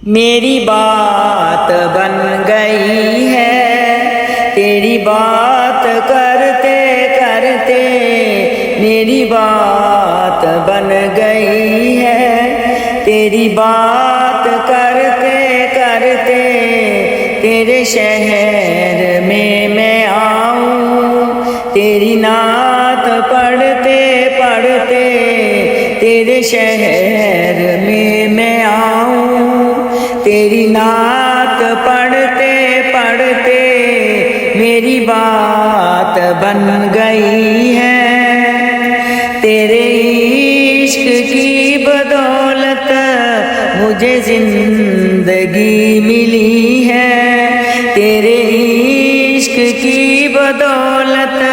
میری بات بن گئی ہے تیری بات کرتے کرتے، میری بات بن گئی ہے تیری بات کرتے کرتے، تیرے شہر میں آؤں تیری نعت پڑھتے پڑھتے، تیرے شہر میں آؤں تیری نعت پڑھتے پڑھتے، میری بات بن گئی ہے تیرے عشق کی بدولت، مجھے زندگی ملی ہے تیرے عشق کی بدولت،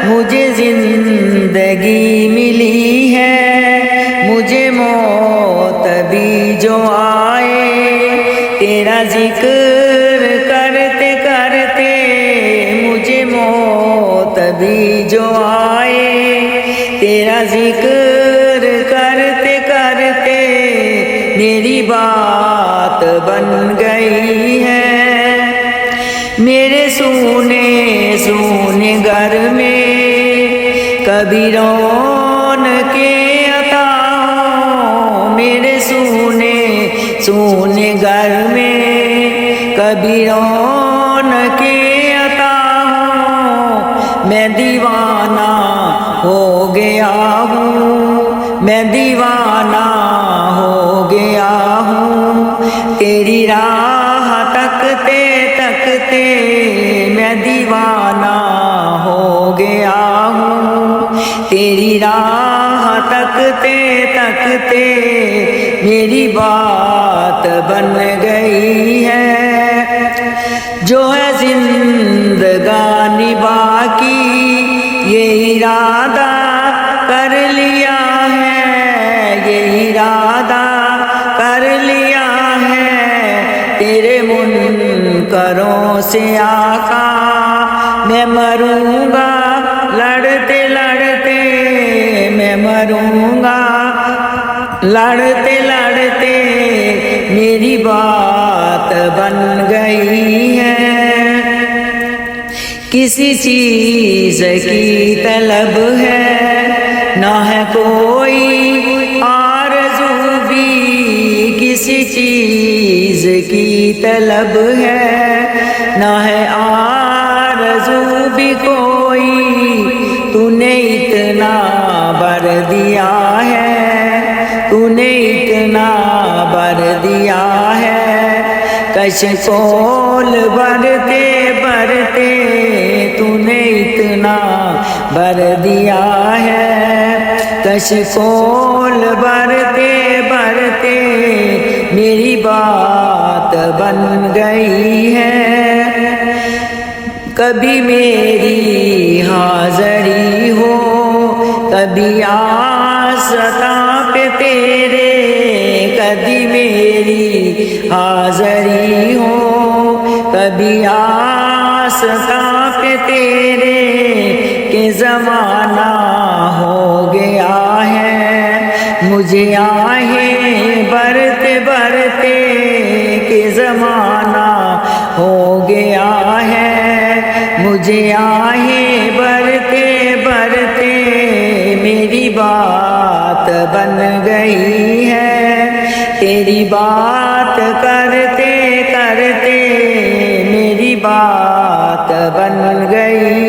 مجھے زندگی ملی ہے، مجھے موت بھی جو آئے تیرا ذکر کرتے کرتے، مجھے موت بھی جو آئے تیرا ذکر کرتے کرتے، میری بات بن گئی ہے میرے سونے سونے گھر میں کبھی رونق عطا ہو، میرے سونے سونے گھر میں کبھی رونق عطا ہو، میں دیوانہ ہو گیا ہوں، میں دیوانہ ہو گیا ہوں تیری راہ تکتے تکتے، میں دیوانہ ہو گیا ہوں تیری راہ تکتے تکتے، میری بات بن گئی ہے، جو ہے زندگانی باقی یہ ارادہ کر لیا ہے، یہ ارادہ کر لیا ہے، تیرے منکروں سے آقا میں مروں گا لڑتے لڑتے، میں مروں گا لڑتے لڑتے، میری بات بن گئی ہے، کسی چیز کی طلب ہے نہ ہے کوئی آرزو بھی، کسی چیز کی طلب ہے نہ ہے آرزو بھی کوئی، تو نے اتنا بر دیا ہے، تو نے اتنا بر دیا ہے، کشکول برتے برتے، تو نے اتنا بر دیا ہے، کشکول برتے برتے، میری بات بن گئی ہے، کبھی میری حاضری ہو کبھی آستاں پہ تیرے، کبھی میری حاضری ہو کبھی آستاں پہ تیرے، کہ زمانہ ہو گیا ہے مجھے آہیں برتے برتے، کہ زمانہ ہو گیا ہے مجھے آہیں برتے برتے، میری بات بن گئی ہے تیری بات کرتے کرتے، میری بات بن گئی